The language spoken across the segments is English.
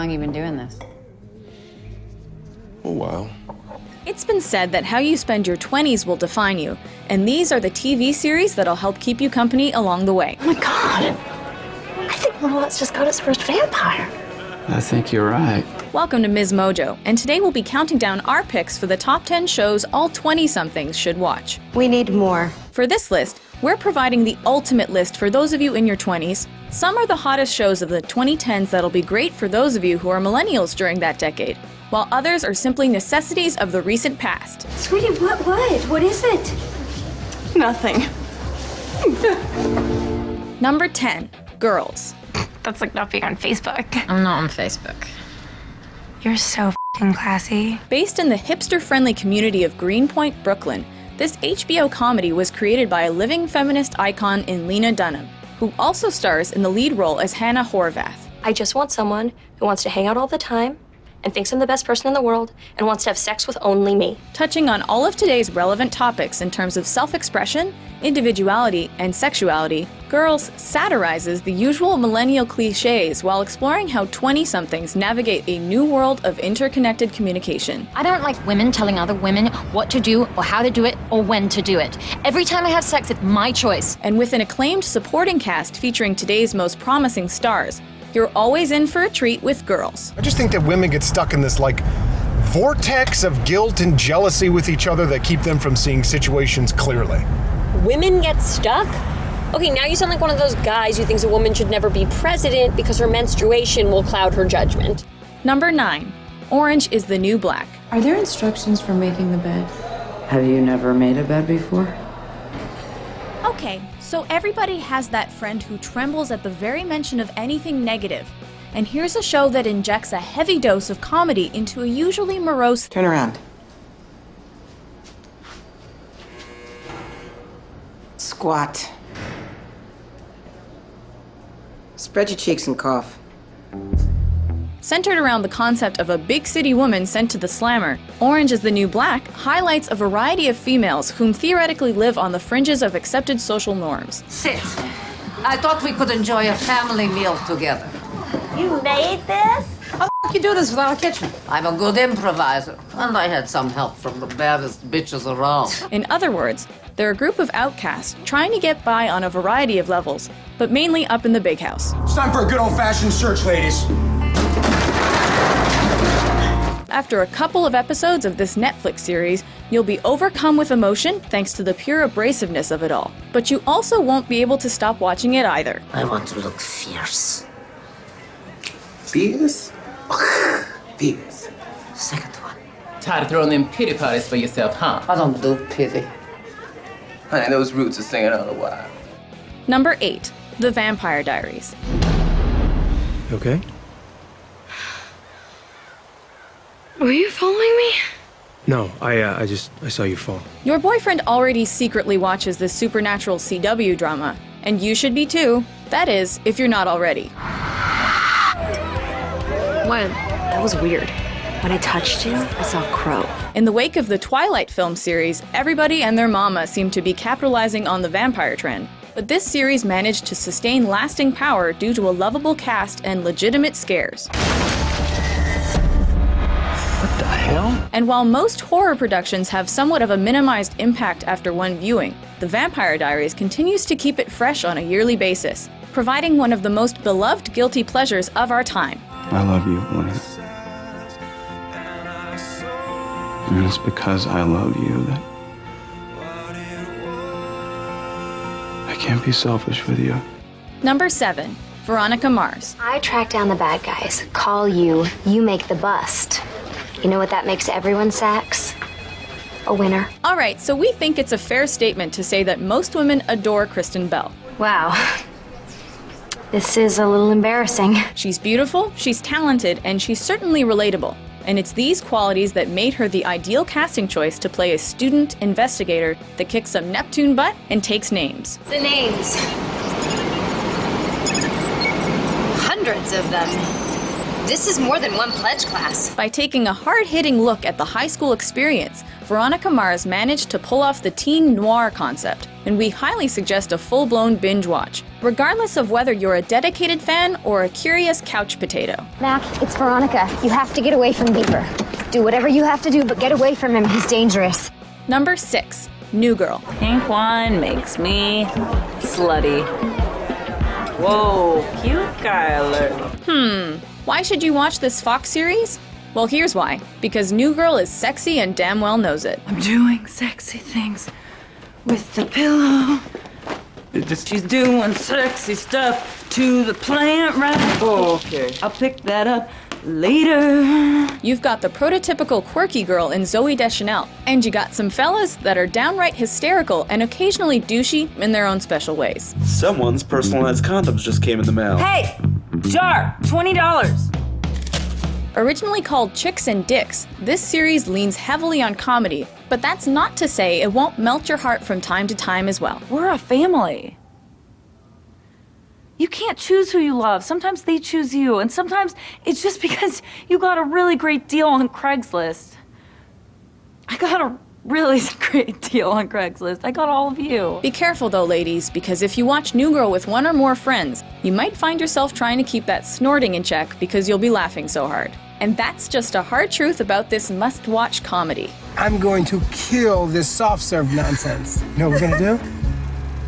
long you been doing this? A while. It's been said that how you spend your 20s will define you, and these are the TV series that'll help keep you company along the way. Oh my God! I think Merlot's just got his first vampire. I think you're right. Welcome to Ms. Mojo, and today we'll be counting down our picks for the top 10 shows all 20-somethings should watch. We need more. For this list, we're providing the ultimate list for those of you in your 20s. Some are the hottest shows of the 2010s that'll be great for those of you who are millennials during that decade, while others are simply necessities of the recent past. Sweetie, what is it? Nothing. Number 10, Girls. That's like not being on Facebook. I'm not on Facebook. You're so f***ing classy. Based in the hipster-friendly community of Greenpoint, Brooklyn, this HBO comedy was created by a living feminist icon in Lena Dunham, who also stars in the lead role as Hannah Horvath. I just want someone who wants to hang out all the time and thinks I'm the best person in the world and wants to have sex with only me. Touching on all of today's relevant topics in terms of self-expression, individuality, and sexuality, Girls satirizes the usual millennial cliches while exploring how 20-somethings navigate a new world of interconnected communication. I don't like women telling other women what to do or how to do it or when to do it. Every time I have sex, it's my choice. And with an acclaimed supporting cast featuring today's most promising stars, you're always in for a treat with Girls. I just think that women get stuck in this, vortex of guilt and jealousy with each other that keep them from seeing situations clearly. Women get stuck? Okay, now you sound like one of those guys who thinks a woman should never be president because her menstruation will cloud her judgment. Number 9, Orange is the New Black. Are there instructions for making the bed? Have you never made a bed before? Okay, so everybody has that friend who trembles at the very mention of anything negative. And here's a show that injects a heavy dose of comedy into a usually morose... Turn around. Squat. Spread your cheeks and cough. Centered around the concept of a big city woman sent to the slammer, Orange is the New Black highlights a variety of females whom theoretically live on the fringes of accepted social norms. Sit. I thought we could enjoy a family meal together. You made this? How the you do this without a kitchen? I'm a good improviser, and I had some help from the baddest bitches around. In other words, they're a group of outcasts trying to get by on a variety of levels, but mainly up in the big house. It's time for a good old-fashioned search, ladies. After a couple of episodes of this Netflix series, you'll be overcome with emotion thanks to the pure abrasiveness of it all. But you also won't be able to stop watching it either. I want to look fierce. Fierce? Fierce. Second one. Tired of throwing them pity parties for yourself, huh? I don't do pity. Honey, those roots are singing all the while. Number 8, The Vampire Diaries. Okay? Were you following me? No, I saw you fall. Your boyfriend already secretly watches this supernatural CW drama, and you should be too. That is, if you're not already. When? That was weird. When I touched him, I saw a crow. In the wake of the Twilight film series, everybody and their mama seemed to be capitalizing on the vampire trend. But this series managed to sustain lasting power due to a lovable cast and legitimate scares. What the hell? And while most horror productions have somewhat of a minimized impact after one viewing, The Vampire Diaries continues to keep it fresh on a yearly basis, providing one of the most beloved guilty pleasures of our time. I love you, Elena. And it's because I love you that I can't be selfish with you. Number 7, Veronica Mars. I track down the bad guys, call you, you make the bust. You know what that makes everyone, Sax? A winner. All right, so we think it's a fair statement to say that most women adore Kristen Bell. Wow. This is a little embarrassing. She's beautiful, she's talented, and she's certainly relatable. And it's these qualities that made her the ideal casting choice to play a student investigator that kicks some Neptune butt and takes names. The names. Hundreds of them. This is more than one pledge class. By taking a hard-hitting look at the high school experience, Veronica Mars managed to pull off the teen noir concept, and we highly suggest a full-blown binge watch, regardless of whether you're a dedicated fan or a curious couch potato. Mac, it's Veronica. You have to get away from Beaver. Do whatever you have to do, but get away from him. He's dangerous. Number 6. New Girl. Pink wine makes me slutty. Whoa, cute guy alert. Why should you watch this Fox series? Well, here's why. Because New Girl is sexy and damn well knows it. I'm doing sexy things with the pillow. She's doing sexy stuff to the plant right. Oh, okay. I'll pick that up later. You've got the prototypical quirky girl in Zooey Deschanel, and you got some fellas that are downright hysterical and occasionally douchey in their own special ways. Someone's personalized condoms just came in the mail. Hey, jar, $20. Originally called Chicks and Dicks, this series leans heavily on comedy, but that's not to say it won't melt your heart from time to time as well. We're a family. You can't choose who you love. Sometimes they choose you, and sometimes it's just because you got a really great deal on Craigslist. I got a really great deal on Craigslist. I got all of you. Be careful though, ladies, because if you watch New Girl with one or more friends, you might find yourself trying to keep that snorting in check because you'll be laughing so hard. And that's just a hard truth about this must-watch comedy. I'm going to kill this soft serve nonsense. You know what we're gonna do?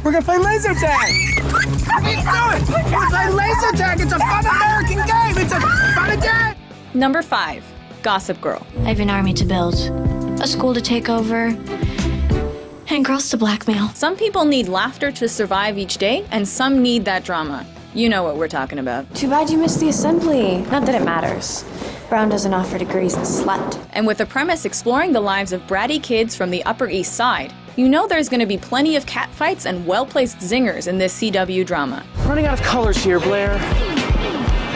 We're gonna play laser tag! What are you doing? We're gonna play laser tag! It's a fun American game! It's a fun game! Number 5. Gossip Girl. I have an army to build, a school to take over, and girls to blackmail. Some people need laughter to survive each day, and some need that drama. You know what we're talking about. Too bad you missed the assembly. Not that it matters. Brown doesn't offer degrees, slut. And with the premise exploring the lives of bratty kids from the Upper East Side, you know there's going to be plenty of catfights and well-placed zingers in this CW drama. Running out of colors here, Blair.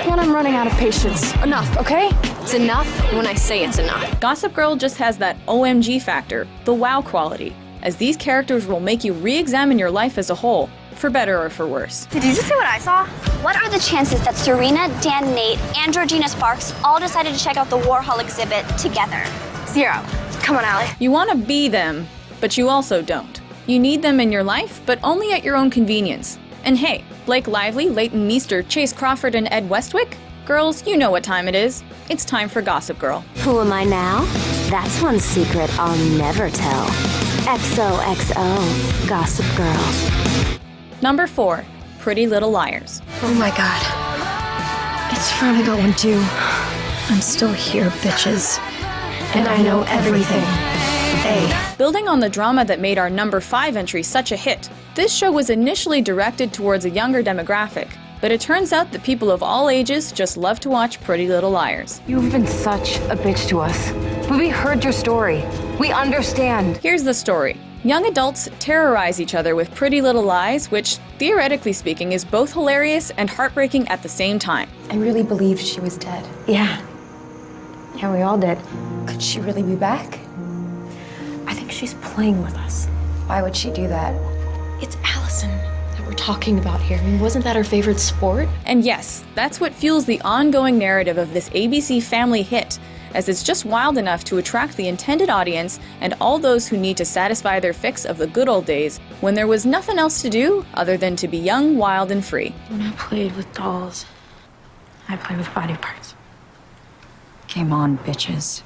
When I'm running out of patience. Enough, okay? It's enough when I say it's enough. Gossip Girl just has that OMG factor, the wow quality, as these characters will make you re-examine your life as a whole, for better or for worse. Did you just see what I saw? What are the chances that Serena, Dan, Nate, and Georgina Sparks all decided to check out the Warhol exhibit together? 0. Come on, Allie. You want to be them, but you also don't. You need them in your life, but only at your own convenience. And hey, Blake Lively, Leighton Meester, Chase Crawford, and Ed Westwick? Girls, you know what time it is. It's time for Gossip Girl. Who am I now? That's one secret I'll never tell. XOXO, Gossip Girl. Number 4. Pretty Little Liars. Oh my god. It's Veronica one too. I'm still here, bitches. And I know everything. Hey. Building on the drama that made our number 5 entry such a hit, this show was initially directed towards a younger demographic, but it turns out that people of all ages just love to watch Pretty Little Liars. You've been such a bitch to us. But we heard your story. We understand. Here's the story. Young adults terrorize each other with Pretty Little Lies, which, theoretically speaking, is both hilarious and heartbreaking at the same time. I really believed she was dead. Yeah. Yeah, we all did. Could she really be back? I think she's playing with us. Why would she do that? It's Allison that we're talking about here. I mean, wasn't that her favorite sport? And yes, that's what fuels the ongoing narrative of this ABC family hit, as it's just wild enough to attract the intended audience and all those who need to satisfy their fix of the good old days when there was nothing else to do other than to be young, wild, and free. When I played with dolls, I played with body parts. Game on, bitches.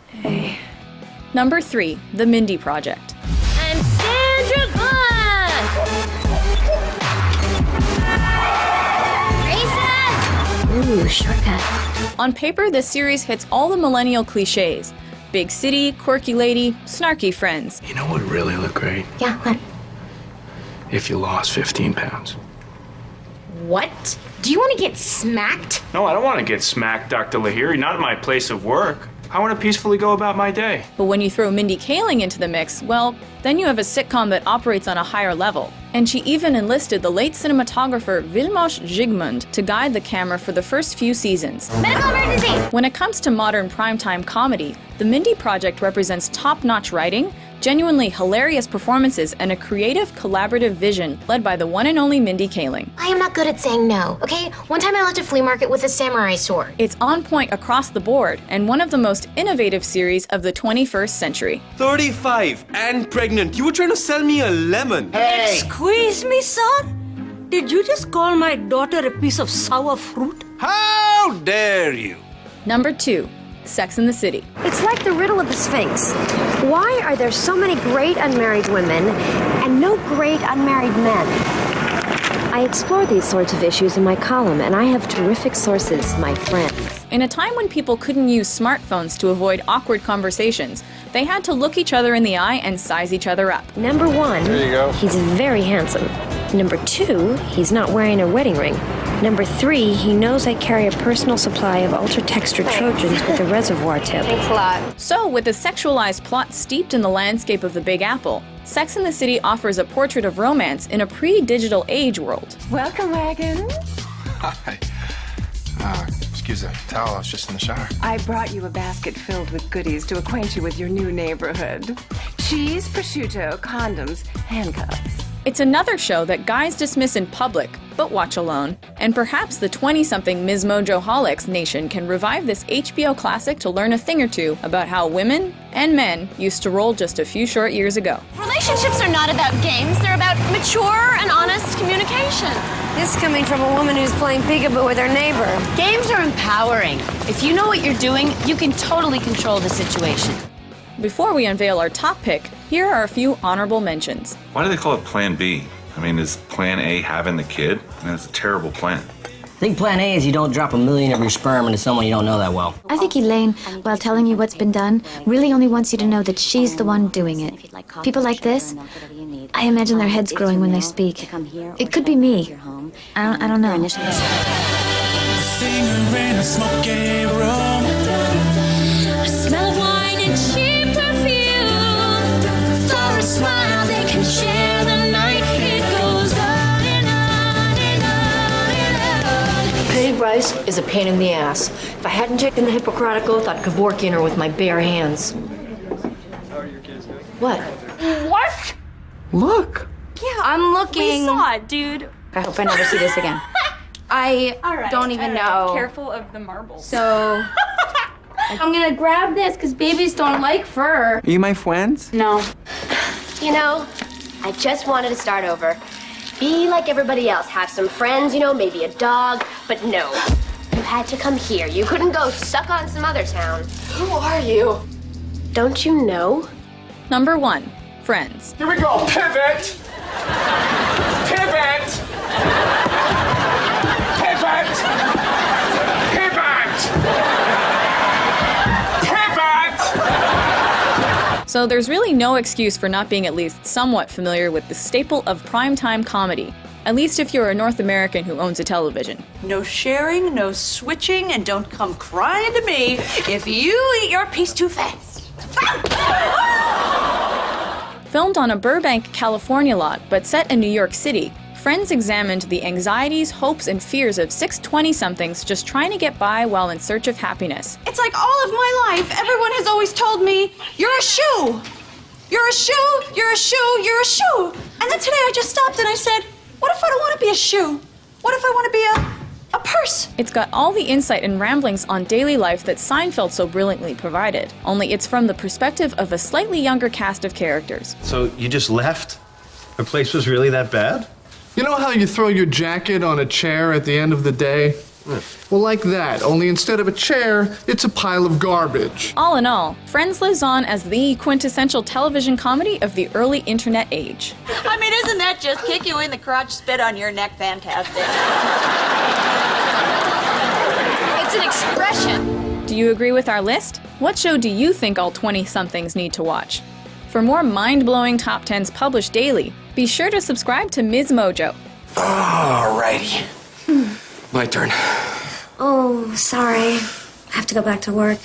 Hey. Number 3, The Mindy Project. I'm Sandra Glenn! Ooh, shortcut. On paper, this series hits all the millennial cliches. Big city, quirky lady, snarky friends. You know what would really look great? Yeah, what? If you lost 15 pounds. What? Do you want to get smacked? No, I don't want to get smacked, Dr. Lahiri, not at my place of work. I want to peacefully go about my day. But when you throw Mindy Kaling into the mix, well, then you have a sitcom that operates on a higher level. And she even enlisted the late cinematographer Vilmos Zsigmond to guide the camera for the first few seasons. Medical emergency! When it comes to modern primetime comedy, The Mindy Project represents top-notch writing, genuinely hilarious performances and a creative, collaborative vision led by the one and only Mindy Kaling. I am not good at saying no, okay? One time I left a flea market with a samurai sword. It's on point across the board and one of the most innovative series of the 21st century. 35 and pregnant. You were trying to sell me a lemon. Squeeze me, son? Did you just call my daughter a piece of sour fruit? How dare you? Number 2, Sex and the City. It's like the riddle of the Sphinx. Why are there so many great unmarried women and no great unmarried men? I explore these sorts of issues in my column, and I have terrific sources, my friends. In a time when people couldn't use smartphones to avoid awkward conversations, they had to look each other in the eye and size each other up. Number 1, There you go. he's very handsome. Number 2, he's not wearing a wedding ring. Number 3, he knows I carry a personal supply of ultra-textured Trojans with a reservoir tip. Thanks a lot. So, with a sexualized plot steeped in the landscape of the Big Apple, Sex and the City offers a portrait of romance in a pre-digital age world. Welcome, Wagon. Hi. Excuse the towel, I was just in the shower. I brought you a basket filled with goodies to acquaint you with your new neighborhood. Cheese, prosciutto, condoms, handcuffs. It's another show that guys dismiss in public, but watch alone. And perhaps the 20-something Ms. Mojo-holics nation can revive this HBO classic to learn a thing or two about how women and men used to roll just a few short years ago. Relationships are not about games, they're about mature and honest communication. This coming from a woman who's playing peekaboo with her neighbor. Games are empowering. If you know what you're doing, you can totally control the situation. Before we unveil our top pick, here are a few honorable mentions. Why do they call it Plan B? I mean, is Plan A having the kid? I mean, it's a terrible plan. I think Plan A is you don't drop 1 million of your sperm into someone you don't know that well. I think Elaine, while telling you what's been done, really only wants you to know that she's the one doing it. People like this, I imagine their heads growing when they speak. It could be me. I don't know. Singer in a smoky room. A smell of wine and cheap perfume. For a smile they can share the night. It goes on and on and on and on. Patty Bryce is a pain in the ass. If I hadn't taken the Hippocratic Oath, I'd Kevorkian her with my bare hands. What? What? Look. Yeah, I'm looking. We saw it, dude. I hope I never see this again. I don't even know. Careful of the marbles. So, I'm gonna grab this because babies don't like fur. Are you my friends? No. You know, I just wanted to start over. Be like everybody else. Have some friends, you know, maybe a dog. But no, you had to come here. You couldn't go suck on some other town. Who are you? Don't you know? Number 1, Friends. Here we go. Pivot. Pivot. Pivot. Pivot. Pivot. So there's really no excuse for not being at least somewhat familiar with the staple of primetime comedy, at least if you're a North American who owns a television. No sharing, no switching, and don't come crying to me if you eat your piece too fast. Filmed on a Burbank, California lot, but set in New York City, Friends examined the anxieties, hopes, and fears of 6 20-somethings just trying to get by while in search of happiness. It's like all of my life, everyone has always told me, you're a shoe. You're a shoe, you're a shoe, you're a shoe. And then today I just stopped and I said, what if I don't want to be a shoe? What if I want to be a purse? It's got all the insight and ramblings on daily life that Seinfeld so brilliantly provided, only it's from the perspective of a slightly younger cast of characters. So you just left? The place was really that bad? You know how you throw your jacket on a chair at the end of the day? Well, like that, only instead of a chair, it's a pile of garbage. All in all, Friends lives on as the quintessential television comedy of the early internet age. I mean, isn't that just kick you in the crotch, spit on your neck fantastic? It's an expression. Do you agree with our list? What show do you think all 20-somethings need to watch? For more mind-blowing top 10s published daily, be sure to subscribe to Ms. Mojo. Alrighty. My turn. Oh, sorry. I have to go back to work.